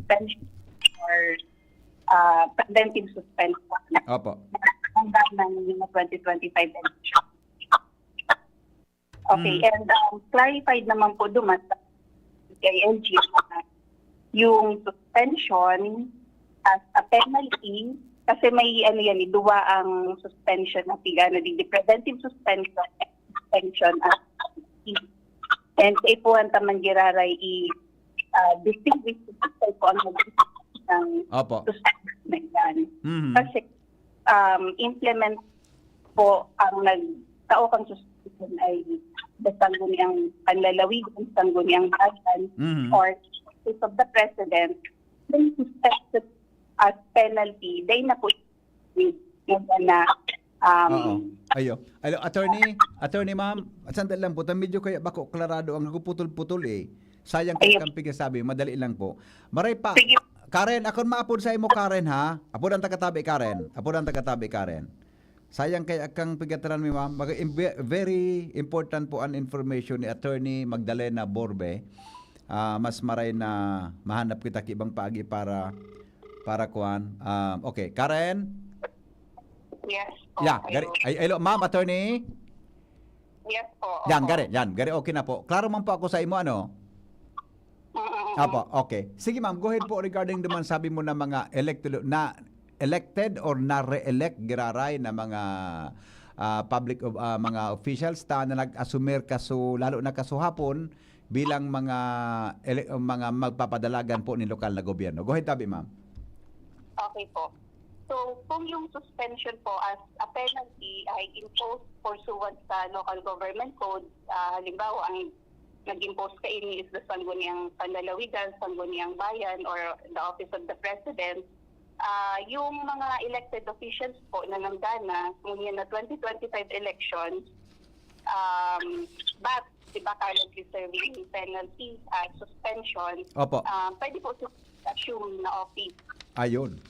suspension or preventive suspension Opo. hanggang ng 2025 election. Okay, and clarified naman po duman sa KLG na yung suspension as a penalty, kasi may duwa ang suspension na the preventive suspension and suspension as penalty. And sa ipuan taman giraray distinguish po ang ng Opo. suspension na yan. Kasi implement po ang nagtaokang suspension ay sangguniang panlalawigan, sangguniang bayan, or case of the president, then suspended as penalty, they na po na Ayo, attorney ma'am, sandali lang po, medyo kaya bako klarado ang nagputol-putol eh. Sayang kaya kang sabi, madali lang po. Maray pa. Sige. Karen, akon maapod sa imo Karen ha. Apod ang tagatabi Karen. Sayang kay akang pigataran mi ma'am. Very important po ang information ni Attorney Magdalena Borbe. Mas maray na mahanap kita kibang paagi para kuan. Okay, Karen. Yes. Yeah, gari. Ay, ma'am, Attorney. Yes po. Yan, gari okay na po. Klaro man po ako sa imo ano? Apo, okay. Sige ma'am, go ahead po regarding naman sabi mo na mga elected or na-re-elect giraray na mga public mga officials na nag-assumer kaso lalo na kaso hapon bilang mga magpapadalagan po ni lokal na gobyerno. Go ahead tabi ma'am. Okay po. So, kung yung suspension po as a penalty ay imposed pursuant sa local government code, halimbawa ang nag-impose ka ini is the Sangguniang Panlalawigan, Sangguniang Bayan, or the Office of the President, yung mga elected officials po na namdana ngunyan na 2025 elections, but diba currently serving penalty at suspension, Opo. pwede po assume na office. Ayun.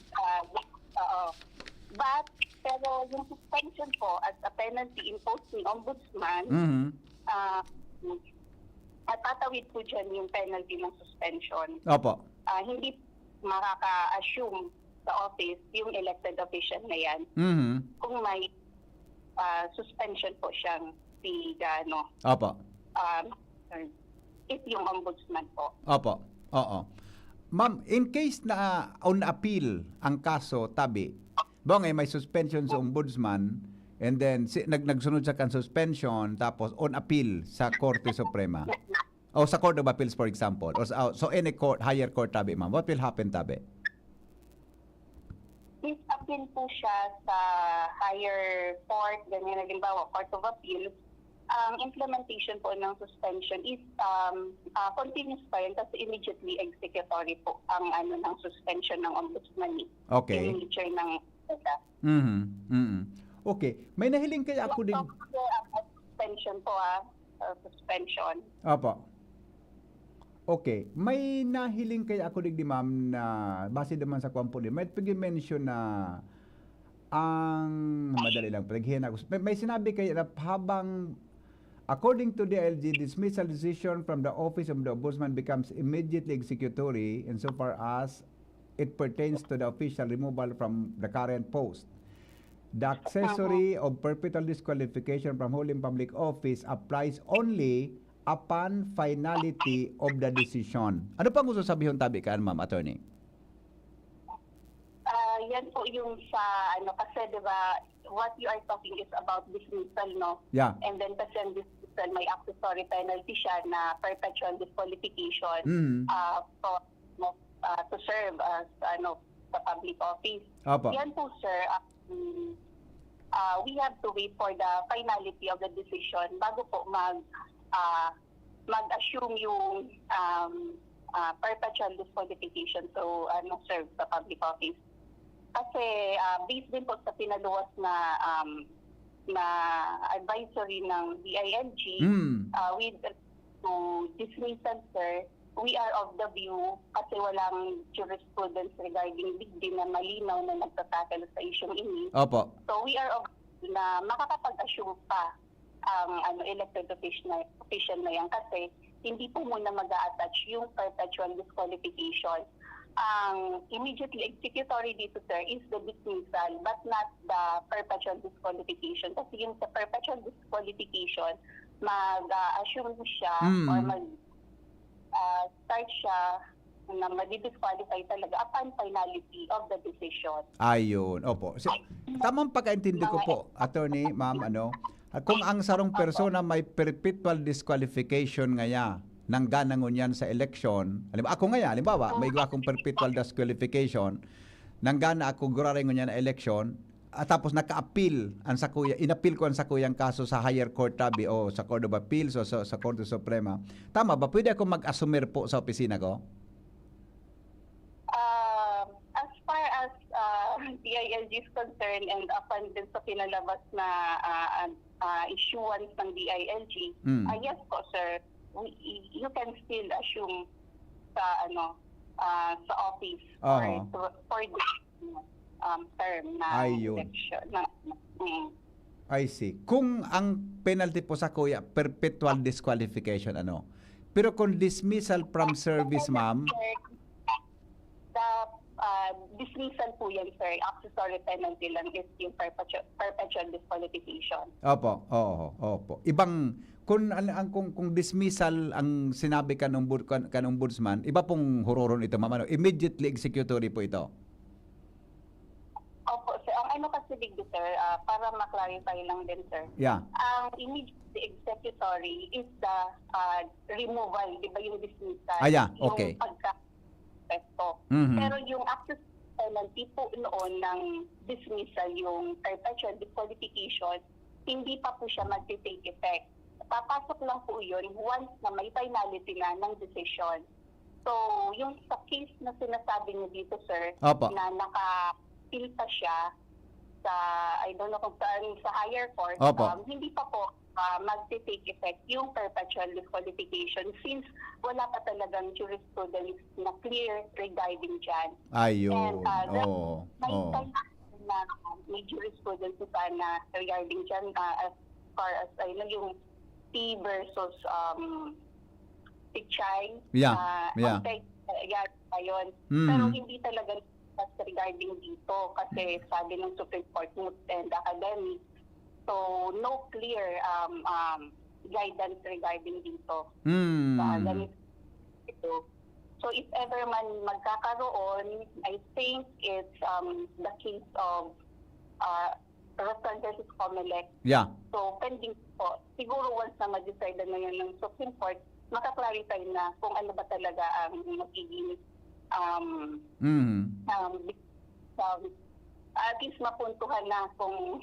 But, pero yung suspension po as a penalty imposed ng ombudsman, at tatawid po dyan yung penalty ng suspension. Opo. Hindi makaka-assume sa office yung elected official na yan kung may suspension po siyang bigano. Opo. If yung ombudsman po. Opo. Oo. Ma'am, in case na on appeal ang kaso tabi, bangay may suspension sa ombudsman and then nagsunod sa kan suspension tapos on appeal sa Korte Suprema o sa Court of Appeals for example or so any court, higher court tabi ma'am, what will happen tabi? If appeal po siya sa higher court, ganyan halimbawa Court of Appeals, ang implementation po ng suspension is continuous pa rin kasi immediately executory po ang ng suspension ng ombudsman. Okay. Yung nature ng Okay. May nahiling kaya ako din. Suspension po suspension. Opo. Okay. May nahiling kaya ako din ma'am na base naman sa kwampo din. May pag-mention na ang madali lang. Paghihin ako. May sinabi kaya na habang according to the LG, dismissal decision from the office of the ombudsman becomes immediately executory insofar as it pertains to the official removal from the current post. The accessory of perpetual disqualification from holding public office applies only upon finality of the decision. Ano pang gusto sabihin tabi ka, ma'am, attorney? Yan po yung sa kasi diba what you are talking is about dismissal, no? Yeah. And then kasi ang dismissal may accessory penalty siya na perpetual disqualification to serve as sa public office. Opo. Yan po sir, we have to wait for the finality of the decision bago po mag-assume yung perpetual disqualification to serve sa public office. Kasi based din po sa pinaluwas na advisory ng DILG with to dismissal sir, we are of the view kasi walang jurisprudence regarding din na malinaw na nagtatakal sa isyong ini. Opo. So we are of the view na makakapag-assume pa ang elected official na yan kasi hindi po muna mag-a-attach yung perpetual disqualification ang immediately executory dito, sir, is the dismissal but not the perpetual disqualification. Kasi yung sa perpetual disqualification, mag-assume siya or mag-start siya na madi-disqualify talaga upon finality of the decision. Ayun, opo. Tamang pagkaintindi ko po, attorney, ma'am, kung ang sarong persona may perpetual disqualification ngaya nang ganangon yan sa election, halimbawa, may gawa akong perpetual disqualification, nang gana ako guraring niya na election, at tapos naka-appeal ang sakuya, inappeal ko ang sakuyang kaso sa higher court tabi o sa Court of Appeals o sa Korte Suprema. Tama ba? Pwede ako mag-assumer po sa opisina ko? As far as DILG is concerned and upon din sa pinalabas na issuance ng DILG, yes po, sir, you can still assume sa sa office for this term na election. I see. Kung ang penalty po sa kuya, perpetual disqualification, Pero kung dismissal from service, ma'am, the dismissal po yan, sir. Accessory penalty lang is yung perpetual disqualification. Opo. Ibang kung dismissal ang sinabi kanong ombudsman, iba pong huroron ito, ma'am. Immediately executory po ito. Opo, sir. Ang kasi big, sir, para ma-clarify lang din, sir. Yeah. Ang immediately executory is the removal, di ba, yung dismissal. Okay. Yung pagka-pesto. Pero yung access penalty po noon ng dismissal, yung perpetual disqualification, hindi pa po siya mag-take effect. Papasok lang po yun once na may finality na ng decision. So, yung sa case na sinasabi niyo dito, sir, na naka-appeal pa siya sa, I don't know kung saan, sa higher court, hindi pa po mag-take effect yung perpetual disqualification since wala pa talagang jurisprudence na clear regarding dyan. Ayun. May jurisprudence sana regarding dyan as far as yung T versus Pichay. Ayun. Pero hindi talaga regarding dito kasi sabi ng Supreme Court Moot and Academy. So, no clear guidance regarding dito. So, if ever man magkakaroon, I think it's the case of Rosal versus Comelec. Yeah. So, pending po. Siguro once na ma-decide na yun ng Supreme Court, makaklarify na kung ano ba talaga ang magiging at least mapuntuhan na kung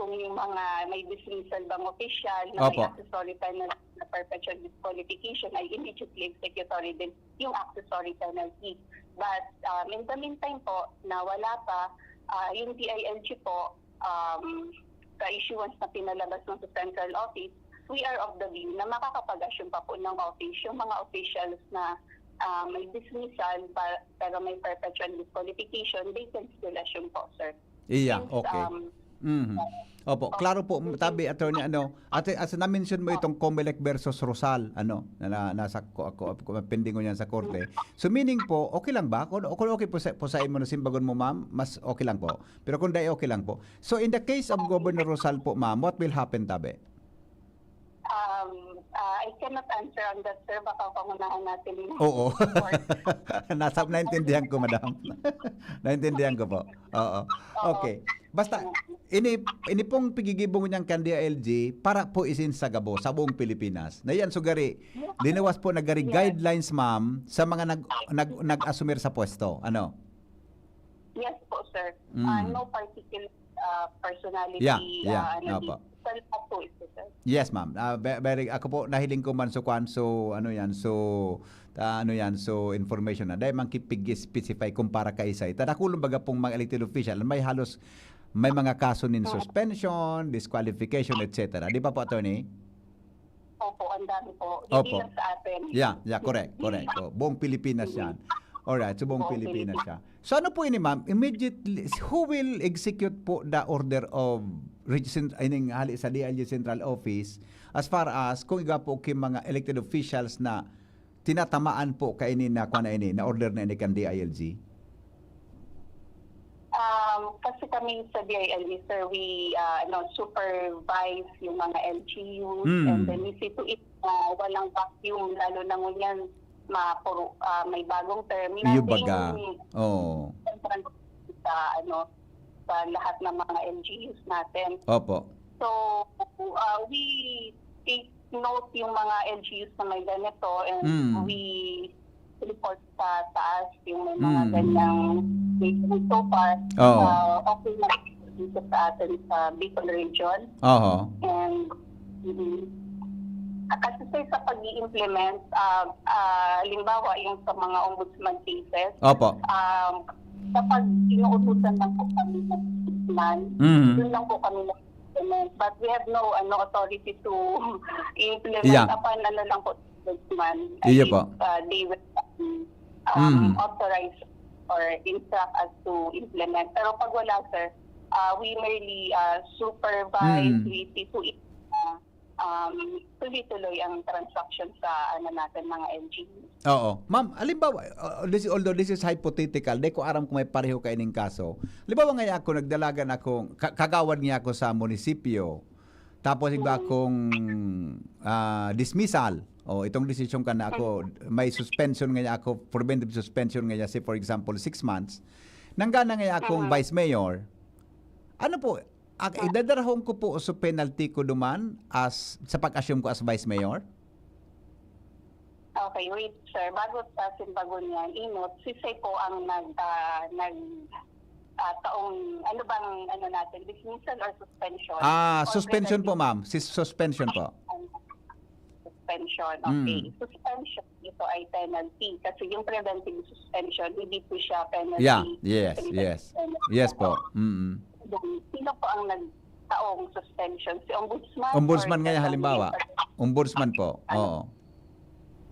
yung mga may dismissal bang official na may accessory penalty na perpetual disqualification ay immediately executory din yung accessory penalty. But in the meantime po, na wala pa, yung DILG po, sa issuance na pinalabas ng sa central office, we are of the view na makakapag-assume pa po ng office yung mga officials na may dismissal pero may perpetual disqualification, they can still assume po, sir. Okay. Opo, klaro po, tabi, attorney, as na-mention mo itong Comelec versus Rosal, na nasa pending ko niyan sa korte. So meaning po, okay lang ba? Kung okay po sa imo na simbagon mo, ma'am, mas okay lang po. Pero kung di okay lang po. So in the case of Governor Rosal po, ma'am, what will happen, tabi? I cannot answer on that, sir. Baka pangunahan natin. Oo. Naintindihan ko, madam. Naintindihan ko po. Oo. Okay. Basta, ini pong pigigibong niyang kandiya LG para po isin sa Gabo, sa buong Pilipinas. Na yan, sugari, linawas po nagari guidelines, ma'am, sa mga nag-asumir sa pwesto. Yes po, sir. No particular personality. Yes, ma'am. Ako po nahiling ko man so information na dahil man specify kumpara kay isa. Tadakulong baga pong mga elected official may mga kaso nin suspension, disqualification, etc. Di ba po, attorney? Opo, ang dami po. Hindi lang sa atin. Yeah, correct. Buong Pilipinas yan. Alright, so buong Pilipinas siya. So ano po ini, ma'am? Immediately, who will execute po the order of hali sa DILG Central Office as far as kung iga po mga elected officials na tinatamaan po kainin na kuan ini na order na ini kan DILG? Kasi kami sa DILG, sir, we supervise yung mga LGUs and then we see to it na walang vacuum, lalo na ngunyan may bagong term. Yung baga. Oh. Sa, sa lahat ng mga LGUs natin. Opo. So, we take note yung mga LGUs na may ganito and we report sa taas yung may mga ganyang cases so far. Okay na dito sa atin sa Bicol region. And kasi sa pag-i-implement, halimbawa yung sa mga ombudsman cases, kapag inuutusan lang po kami ng ombudsman, doon lang po kami na-implement. But we have no authority to implement upon lang po ombudsman. Iya po. They will authorize or instruct us to implement. Pero pag wala, sir, we merely supervise, we see to it tuloy-tuloy ang transaction sa natin mga LGU. Oo. Ma'am, halimbawa, although this is hypothetical, di ko aram kung may pareho kaining kaso. Halimbawa nga ako, nagdalagan ako, kagawad niya ako sa munisipyo, tapos iba akong dismissal. Itong desisyon ka na ako, may suspension nga ako, preventive suspension nga say for example 6 months. Nanggana nga akong vice mayor. Ano po, idadarahon ko po sa penalty ko duman as sa pag-assume ko as vice mayor? Okay, wait sir. Bago sa simbago niyan, si Say po ang taong, natin, dismissal or suspension? Suspension po ma'am. Suspension po. Suspension, okay. Suspension, ito ay penalty. Kasi yung preventive suspension, hindi po siya penalty. Yes po. Sino po ang nagtaong suspension? Si ombudsman? Ombudsman nga halimbawa. Ombudsman po. Oo.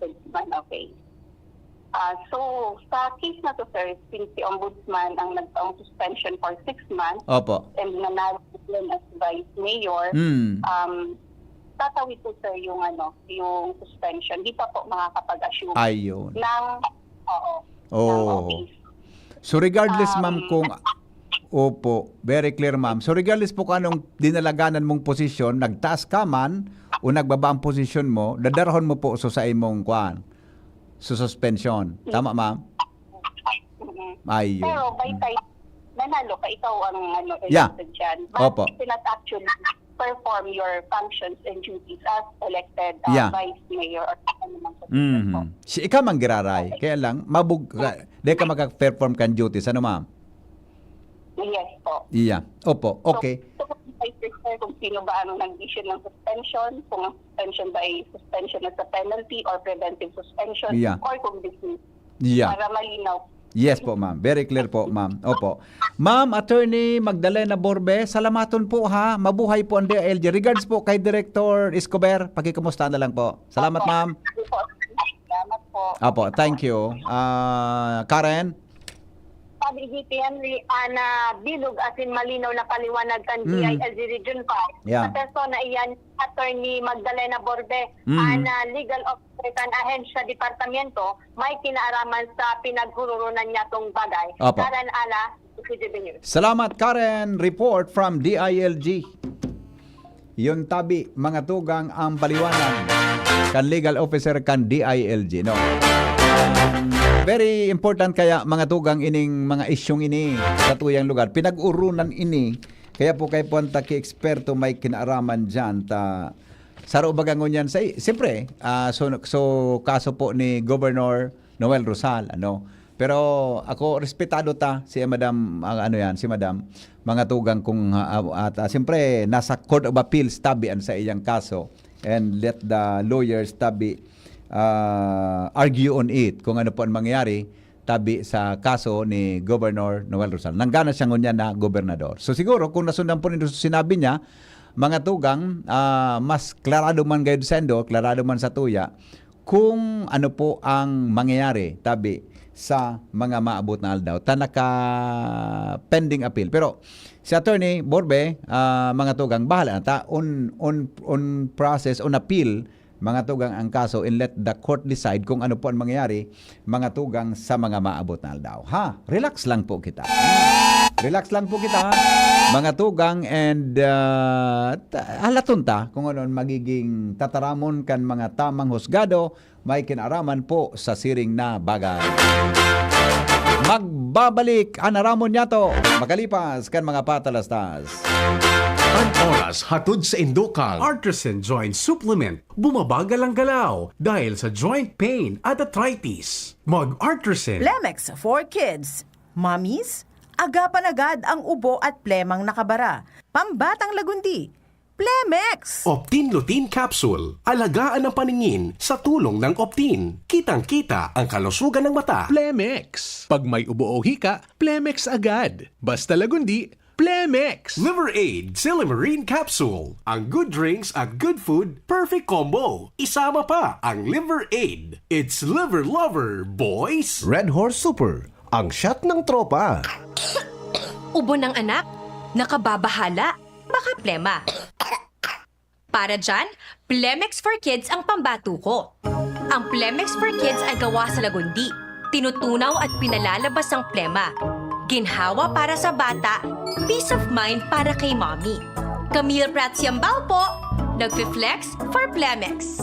Ombudsman, okay. So, sa case na to, sir, since si ombudsman ang nagtaong suspension for 6 months, and nanalo as vice mayor, tatawid po, sir, yung suspension. Di pa po makakapag-assume ng office. So, regardless, ma'am, kung very clear ma'am. So regardless po kung anong dinalaganan mong posisyon, nagtaas ka man o nagbaba ang posisyon mo, dadarahon mo po sa imong suspension. Tama ma'am? Ayun. Pero by time, nanalo ka, ikaw ang elected dyan. But you cannot actually perform your functions and duties as elected vice mayor or ano. Ikaw mang giraray. Kaya lang, di ka mag-perform kan duties. Ano ma'am? Yes po. Opo. Okay. So kung sino ba ang nag-issue ng suspension, kung ang suspension ba ay suspension as a penalty or preventive suspension, or kung dismiss. Para malinaw. Yes po, ma'am. Very clear po, ma'am. Opo. Ma'am, Attorney Magdalena Borbe, salamaton po ha. Mabuhay po ang DILG. Regards po kay Director Escobar. Pakikamusta na lang po. Salamat, ma'am. Salamat po. Opo, thank you. Karen? Sabi GP Henry, na bilog asin malinaw na paliwanag kan DILG Region 5. Sa persona iyan, Attorney Magdalena Borbe, na legal officer kan ahensya departamento, may kinaaraman sa pinaghururunan niya tong bagay. Karan ala, CGB News. Salamat Karen, report from DILG. Yung tabi, mga tugang ang paliwanag kan legal officer kan DILG. No? Very important kaya mga tugang ining mga isyong ini sa tuyang lugar. Pinag-urunan ini. Kaya po kay punta ki eksperto may kinaaraman dyan. Saro bagangon yan. Siyempre, so kaso po ni Governor Noel Rosal. Pero ako, respetado si Madam, si Madam, mga tugang kung, siyempre, nasa Court of Appeals tabian sa iyang kaso. And let the lawyers argue on it kung ano po ang mangyayari tabi sa kaso ni Governor Noel Rosal. Nanggana siya ngunyan na gobernador. So siguro kung nasundan po nito sinabi niya, mga tugang, mas klarado man kayo sendo, klarado man sa tuya, kung ano po ang mangyayari tabi sa mga maabot na aldaw. Tanaka pending appeal. Pero si Attorney Borbe, mga tugang, bahala na ta on process, on appeal, mga tugang ang kaso and let the court decide kung ano po ang mangyayari, mga tugang sa mga maabot na aldaw. Ha? Relax lang po kita. Relax lang po kita, mga tugang, and halaton ta kung ano magiging tataramon kan mga tamang husgado, may kinaraman po sa siring na bagay. Magbabalik ang aramon niya to, makalipas kan mga patalastas. Ang oras hatod sa Indokang Artisan Joint Supplement. Bumabagal ang galaw dahil sa joint pain at arthritis. Mag-Artisan. Plemex for Kids. Mommies, agapan agad ang ubo at plemang nakabara. Pambatang lagundi. Plemex! Optin Lutein Capsule. Alagaan ang paningin sa tulong ng Optin. Kitang-kita ang kalusugan ng mata. Plemex. Pag may ubo o hika, Plemex agad. Basta lagundi, Plemex. Liver Aid Silimarine Capsule. Ang good drinks at good food, perfect combo. Isama pa ang Liver Aid. It's liver lover, boys. Red Horse Super, ang shot ng tropa. Ubo ng anak? Nakababahala? Baka plema. Para dyan, Plemex for Kids ang pambato ko. Ang Plemex for Kids ay gawa sa lagundi. Tinutunaw at pinalalabas ang plema. Ginhawa para sa bata, peace of mind para kay mommy. Camille Prats Yambao po, nagfi-flex for Plemex.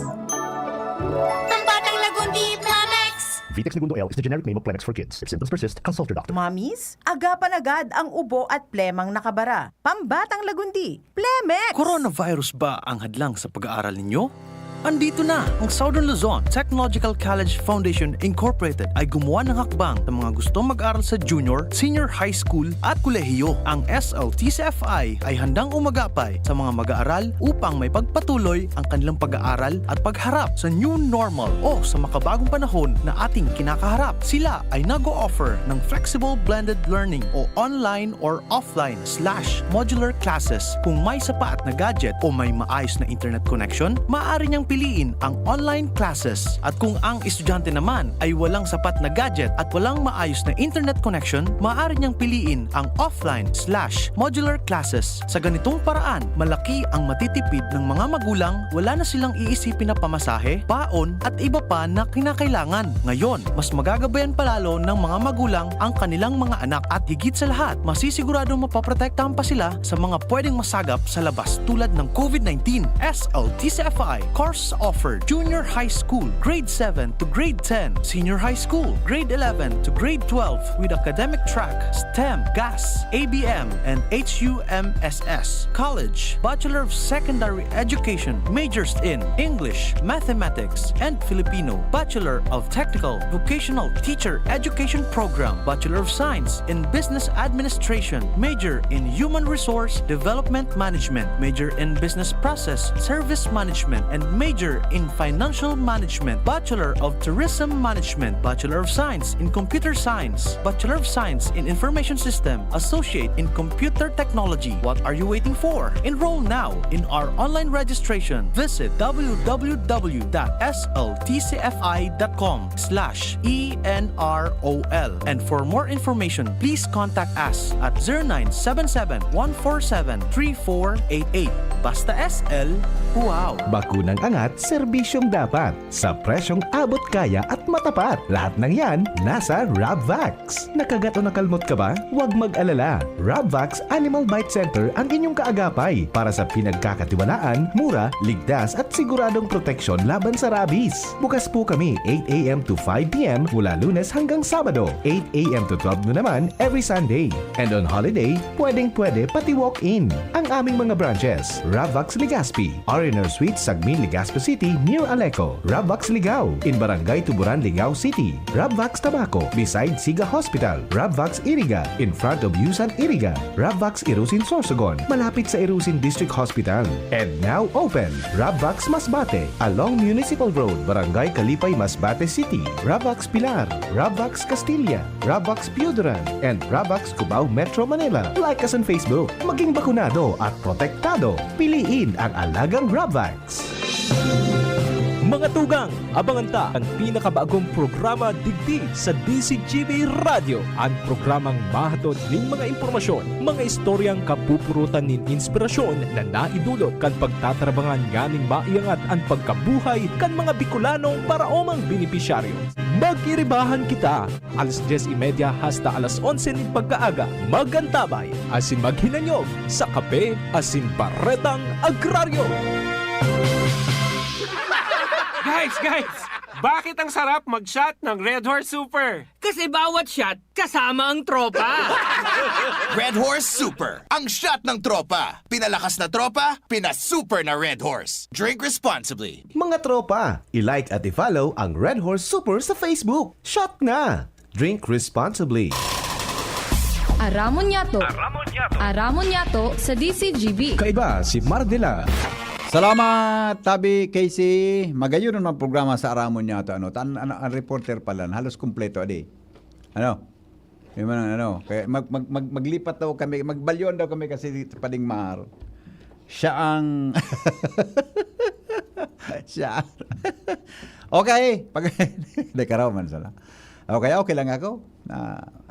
Pambatang lagundi, Plemex! Vitex Segundo L is the generic name of Plemex for kids. If symptoms persist, consult your doctor. Mommies, agapan agad ang ubo at plemang nakabara. Pambatang lagundi. Plemex! Coronavirus ba ang hadlang sa pag-aaral ninyo? Andito na ang Southern Luzon Technological College Foundation Incorporated ay gumawa ng hakbang sa mga gustong mag-aral sa junior, senior high school at kolehiyo. Ang SLTCFI ay handang umagapay sa mga mag-aaral upang may pagpatuloy ang kanilang pag-aaral at pagharap sa new normal o sa makabagong panahon na ating kinakaharap. Sila ay nag-o-offer ng flexible blended learning o online or offline/modular classes. Kung may sapat na gadget o may maayos na internet connection, maaari niyang piliin ang online classes. At kung ang estudyante naman ay walang sapat na gadget at walang maayos na internet connection, maaari niyang piliin ang offline/modular classes. Sa ganitong paraan, malaki ang matitipid ng mga magulang, wala na silang iisipin na pamasahe, baon at iba pa na kinakailangan. Ngayon, mas magagabayan palalo ng mga magulang ang kanilang mga anak at higit sa lahat, masisiguradong mapaprotektahan pa sila sa mga pwedeng masagap sa labas tulad ng COVID-19. SLTCFI course offered junior high school, grade 7 to grade 10, senior high school, grade 11 to grade 12 with academic track, STEM, GAS, ABM, and HUMSS. College, Bachelor of Secondary Education, majors in English, Mathematics, and Filipino. Bachelor of Technical Vocational Teacher Education Program, Bachelor of Science in Business Administration, major in Human Resource Development Management, major in Business Process Service Management, and major in Financial Management, Bachelor of Tourism Management, Bachelor of Science in Computer Science, Bachelor of Science in Information System, Associate in Computer Technology. What are you waiting for? Enroll now in our online registration. Visit www.sltcfi.com/ENROL. And for more information, please contact us at 0977-147-3488. Basta SL, wow! Bakunang angat, serbisyong dapat. Sa presyong abot kaya at matapat. Lahat ng yan, nasa Rabvax. Nakagat o nakalmot ka ba? Huwag mag-alala. Rabvax Animal Bite Center ang inyong kaagapay para sa pinagkakatiwalaan, mura, ligtas at siguradong proteksyon laban sa rabies. Bukas po kami 8 a.m. to 5 p.m. mula Lunes hanggang Sabado, 8 a.m. to 12 noon naman every Sunday. And on holiday, pwedeng-pwede pati walk-in. Ang aming mga branches, Rabvax Legazpi, R&R Suite, Sagmin, Legazpi City, near Aleco. Rabvax Ligao, in Barangay Tuburan, Ligao City. Rabvax Tabaco, beside Siga Hospital. Rabvax Iriga, in front of Yusan Iriga. Rabvax Irusin Sorsogon, malapit sa Irusin District Hospital. And now open, Rabvax Masbate, along Municipal Road, Barangay Kalipay, Masbate City. Rabvax Pilar, Rabvax Castilla, Rabvax Piuduran, and Rabvax Cubao, Metro Manila. Like us on Facebook, maging bakunado at protektado. Piliin ang alagang Rabvax. Mga tugang, abangan ta ang pinakabagong programa digdi sa DCGB Radio. Ang programang mahatod ning mga impormasyon, mga istoryang kapupurutan nin inspirasyon na naidulot kan pagtatrabangan ganing maiangat ang pagkabuhay kan mga Bicolanong paraomang benepisyaryo. Magkiribahan kita, alas 10:30 hasta alas 11 ning pagkaaga. Magantabay, asin maghinanyog sa kape, asin paretang agraryo. Guys! Bakit ang sarap mag-shot ng Red Horse Super? Kasi bawat shot kasama ang tropa. Red Horse Super, ang shot ng tropa. Pinalakas na tropa, pinasuper na Red Horse. Drink responsibly. Mga tropa, i-like at i-follow ang Red Horse Super sa Facebook. Shot na! Drink responsibly. Aramon Yato sa DCGB. Kaiba si Mardela. Salamat, Tabi Casey. Magayon naman programa sa Aramon niya to. Ang reporter pala, halos kumpleto adi. Yung kaya maglipat daw kami, magbalyon daw kami kasi dito Pading Mar. Siya ang siya. Okay, dekaraw man sala. Okay lang ako.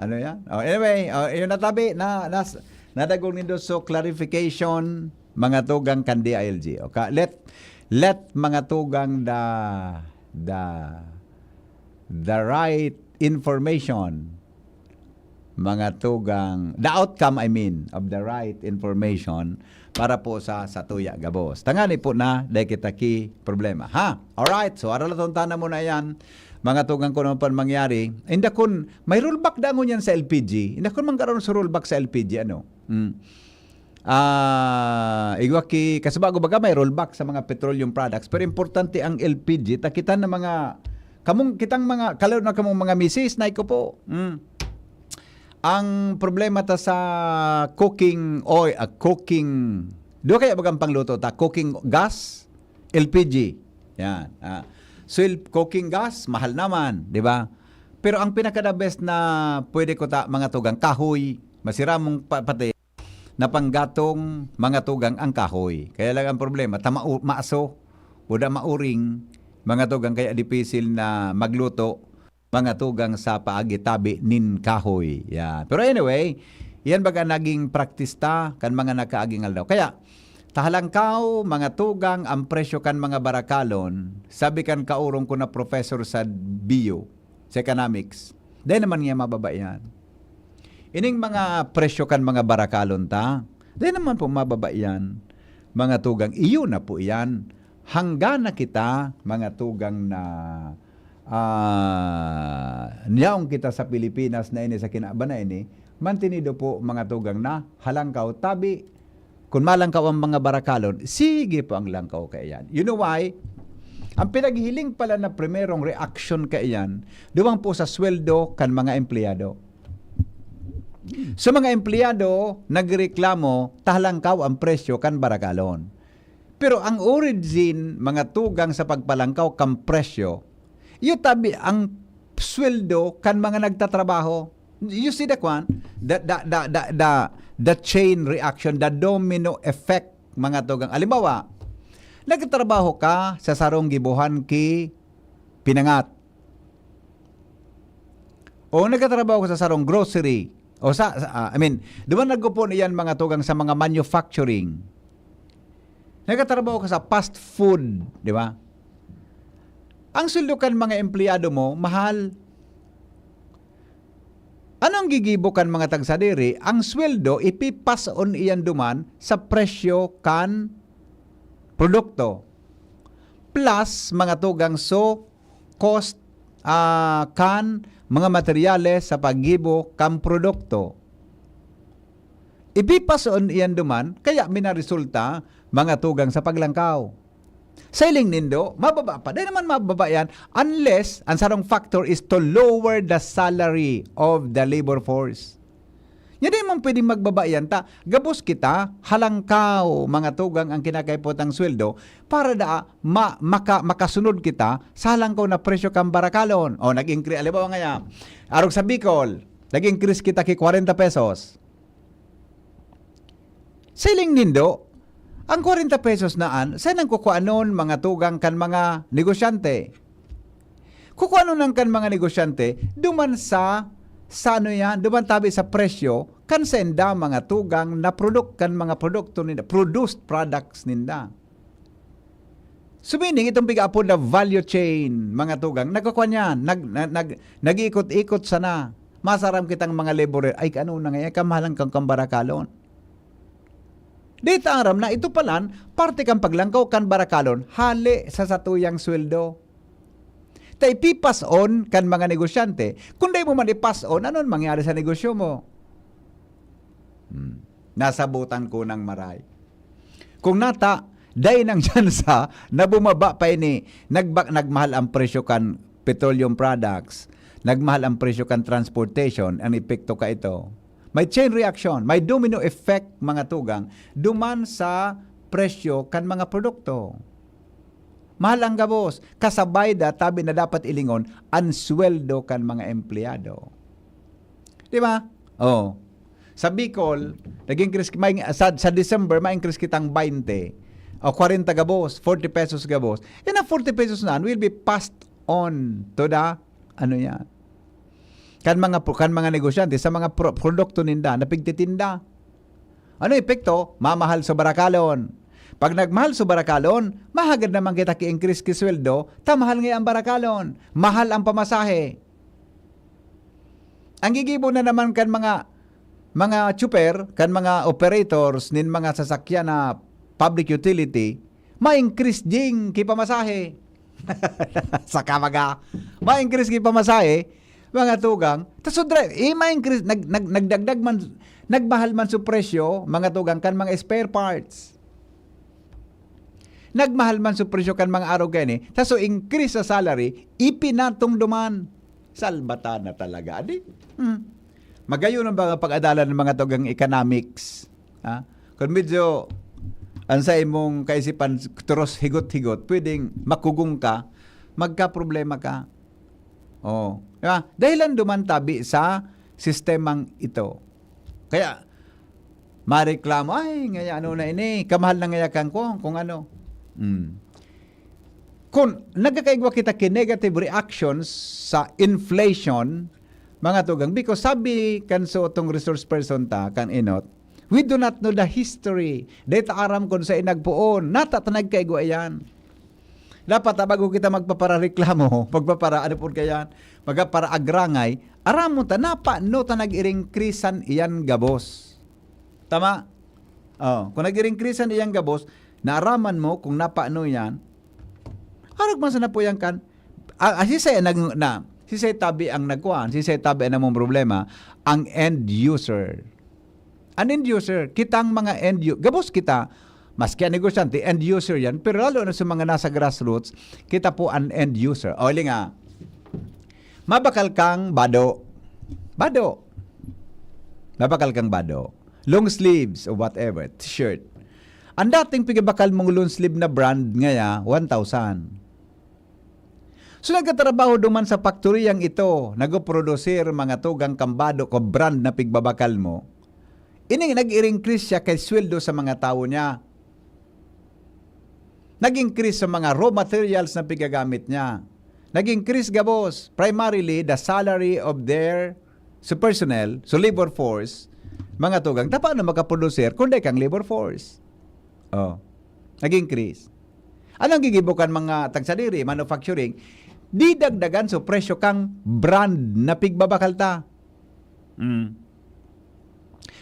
Yan? Anyway, yun na Tabi nadagong nindo so clarification mga tugang kan DILG. Okay, let mga tugang the right information, mga tugang the outcome of the right information para po sa tuya gabos. Tangani po na dahil kita ki problema. Alright, so aralatong tana mo na yan. Mga tugang ko naman mangyari. Hindi kun may rollback dangon yan sa LPG. Hindi kun magkaroon sa rollback sa LPG igwaki kasi bago baga may rollback sa mga petroleum products pero importante ang LPG takitan na mga kitang mga kalaw na kamong mga misis na ko po ang problema ta sa cooking oil do kaya bagang pangluto ta cooking gas LPG yan so cooking gas mahal naman di ba pero ang pinaka the best na pwede ko ta mga tugang kahoy masira mong pati na panggatong mga tugang ang kahoy. Kaya lang ang problema, maaso, wala mauring, mga tugang kaya dipisil na magluto, mga tugang sa paagitabi nin kahoy. Yan. Pero anyway, yan baga naging practice ta, kan mga nakaaging aldaw. Kaya, tahalangkaw, mga tugang, ang presyo kan mga barakalon, sabi kan kaurong ko na professor sa bio, sa economics, dahil naman nga mababa yan. Ining mga presyo kan mga barakalon ta, di naman po mababa yan. Mga tugang, iyo na po yan. Hangga na kita, mga tugang na niyaong kita sa Pilipinas na ini sa kinaba na ini, mantinido po mga tugang na halangkaw tabi. Kung malangkaw ang mga barakalon, sige po ang langkaw kaya yan. You know why? Ang pinaghiling pala na primerong reaction kaya yan, duwang po sa sweldo kan mga empleyado. Sa mga empleyado, nagreklamo, tahalangkaw ang presyo kan barakalon. Pero ang origin, mga tugang sa pagpalangkaw kan presyo, yung tabi ang sweldo kan mga nagtatrabaho. You see the chain reaction, the domino effect, mga tugang. Halimbawa, nagtatrabaho ka sa sarong gibuhan ki pinangat. O nagtatrabaho ka sa sarong grocery. O diba nagupon iyan mga tugang sa mga manufacturing? Nagtatrabaho ka sa fast food, di ba? Ang sweldo kan mga empleyado mo, mahal. Anong gigibo kan mga tagsadiri? Ang sweldo, ipipas on iyan duman sa presyo kan produkto. Plus, mga tugang cost kan mga materyales sa paggibo kan produkto. Ipipason iyan duman, kaya minaresulta mga tugang sa paglangkaw. Sa iling nindo, mababa pa. Di naman mababa yan unless ang sarong factor is to lower the salary of the labor force. Yan di man pwedeng magbaba yan. Gabos kita, halangkaw mga tugang ang kinakaipotang sweldo para makasunod kita sa halangkaw na presyo kang barakalon. O nag-increase, alibawa nga arog sa Bicol, nag-increase kita ki 40 pesos. Siling nindo, Ang 40 pesos naan, saan ang kukuanon mga tugang kan mga negosyante? Kukuanon ng kan mga negosyante, duman sa ano yan, duman tabi sa presyo, kan senda mga tugang na kan mga produkto ninda, produced products ninda. Sumining itong piga-apod na value chain, mga tugang, nagkukuha niyan, nag-ikot-ikot sana. Masaram kitang mga laborer, ay ano na ngayon, kamahalang kang barakalon. Dito ang ram na ito palan, parte kang paglangkaw kan barakalon, hali sa satuyang sweldo. Tay pipas on kan mga negosyante, kung di mo man ipas on, ano mangyari sa negosyo mo? Nasabutan ko ng maray. Kung nata, day nang jansa na bumaba pa ini, nagmahal ang presyo kan petroleum products, nagmahal ang presyo kan transportation, ang epekto ka ito. May chain reaction, may domino effect mga tugang, duman sa presyo kan mga produkto. Mahal ang gabos, kasabay da tabi na dapat ilingon, ang sweldo kan mga empleyado. Di ba? Oh. Sa Bicol, sa December, ma-increase kitang 20 o 40 gabos, 40 pesos gabos. And ang 40 pesos na will be passed on to the, kan mga negosyante sa mga produkto ninda na pigtitinda. Ano epekto? Mamahal sa barakalon. Pag nagmahal sa barakalon, mahagad naman kita ki-increase ki sweldo, tamahal ngayon ang barakalon. Mahal ang pamasahe. Ang gigibo na naman kan mga chuper, kan mga operators nin mga sasakyan na public utility, ma-increase ding ki pamasahe. Sa kamaga, ma-increase ki pamasahe, mga tugang, ma-increase, nagdagdag man, nagmahal man sa presyo, mga tugang, kan mga spare parts. Nagmahal man sa presyo kan mga araw gani, so increase sa salary, ipinatong duman. Salbata na talaga, adi. Magayon ang mga pag-adalan ng mga tugang economics. Ha? Kung medyo, ansa imong kaisipan, turos higot-higot, pwedeng makugong ka, magka-problema ka. Oh. Diba? Dahilan dumantabi sa sistemang ito. Kaya, mareklamo, ay, ngaya ano na ini, kamahal na ngaya kang kung ano. Kung nagkakaigwa kita ki-negative reactions sa inflation, mga tugang, because sabi kan so itong resource person ta, kan inot, we do not know the history. Data aram kung sa inagpuon, natatanag kaigwa yan. Dapat bago kita magpaparareklamo, ano po kayan, magpapara agrangay, aram mo ta, no ta nag-iring krisan iyan gabos. Tama? Oh, kung nag-iring krisan iyan gabos, naaraman mo kung napaano yan, arag man sa napuyan kan, sisay tabi ang nagkuhan, sisay tabi ang namong problema, ang end user. An end user, kitang mga end user, gabos kita, maski ang negosyante, end user yan, pero lalo na sa mga nasa grassroots, kita po an end user. O, nga, mabakal kang bado. Bado. Mabakal kang bado. Long sleeves or whatever, t-shirt. Ang dating pigabakal mong long sleeve na brand ngaya, 1,000. So nagkatrabaho duman sa faktoriyang ito, nagoprodusir mga tugang kambado ko brand na pigbabakal mo, nag-increase siya kay sweldo sa mga tao niya. Nag-increase sa mga raw materials na pigagamit niya. Nag-increase gabos, primarily the salary of their personnel, so labor force, mga tugang, paano makaproducer kung di kang labor force? Oh, nag-increase. Anong gigibukan mga tagsadiri, manufacturing? Di dagdagan so presyo kang brand na pigbabakal ta.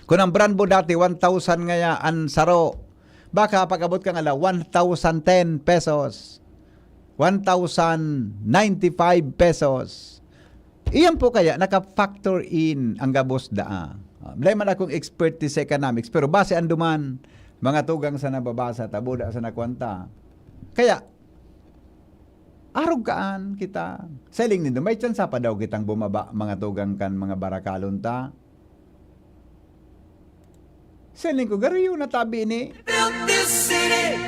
Kung ang brand mo dati 1,000 ngaya ang saro, baka pag-abot ka nga 1,010 pesos. 1,095 pesos. Iyan po kaya naka-factor in ang gabos daa. Blay man akong expertise sa economics, pero base anduman, mga tugang sa nababasa, tabuda sa nakwanta. Kaya, arugaan kita. Selling nindo, may chance pa daw kitang bumaba, mga tugang kan, mga barakalon ta. Selling ko, gariyo na tabi ni. We built this city.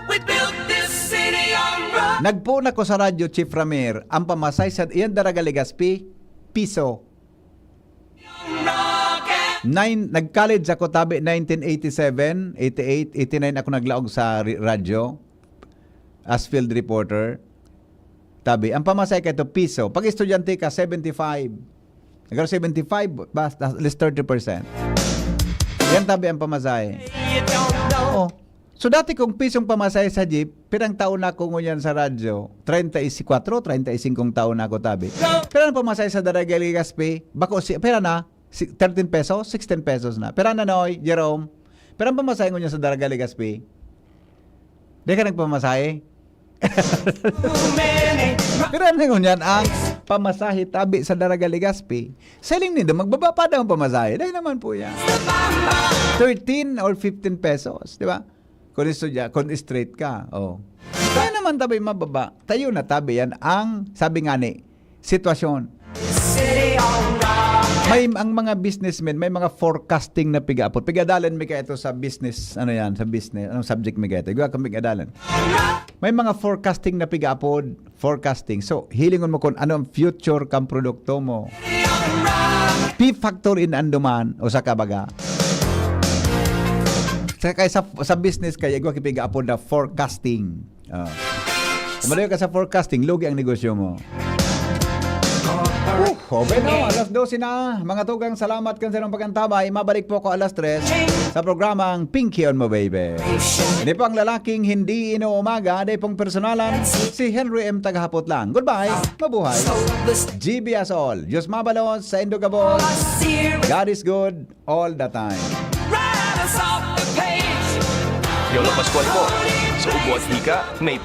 We built this city on rock. Nagpuna ko sa radyo, Chief Ramir, ang pamasay sa iyan daragaligaspi, piso. Nag-college ako tabi 1987, 88, 89 ako naglaog sa radyo as field reporter. Tabi, ang pamasahe ka ito, piso. Pag estudyante ka, 75. Nagkaroon 75, basta at least 30%. Yan tabi ang pamasahe. Oo. So dati kung pisong pamasahe sa jeep, pirang taon na ako ngunyan sa radyo, 34, 35 taon na ako tabi. Pero ang pamasahe sa Daraga Legazpi, bako pera na, 13 pesos, 16 pesos na. Pera na Noy, Jerome. Pero ang pamasahe ngunyan sa Daraga Legazpi, di ka nagpamasahe? Pero ano ngunyan ang pamasahe tabi sa Daraga Legazpi, selling nindo, magbaba pa daw ang pamasahe. Dahil naman po yan. 13 or 15 pesos, di ba? Kung straight ka, oh. Kaya naman tabi mababa. Tayo na tabi yan ang, sabi nga ni, sitwasyon. Ang mga businessmen, may mga forecasting na piga-apot. Pigadalan mi ka ito sa business, sa business, anong subject mi ka ito? Igawa kang pigadalan. May mga forecasting na piga-apod. Forecasting. So, hilingon mo kung ano ang future kang produkto mo. P-factor in anduman o sa kabaga. Kaya sa business kaya igwa kipiga apod na forecasting. Kumalayo ka sa forecasting, lugi ang negosyo mo. Hobe no, alas 12 na. Mga tugang, salamat kan sa inyong pagkantabay. Mabalik po ko alas 3 sa programang Pinky on Mo Baby. Hindi po ang lalaking hindi inuumaga, hindi pong personalan, si Henry M. Tagahapot lang. Goodbye, mabuhay. GB as all. Diyos mabalos sa Indogabos. God is good all the time. Yolo Pascual po. Sa Ubo at Hika, may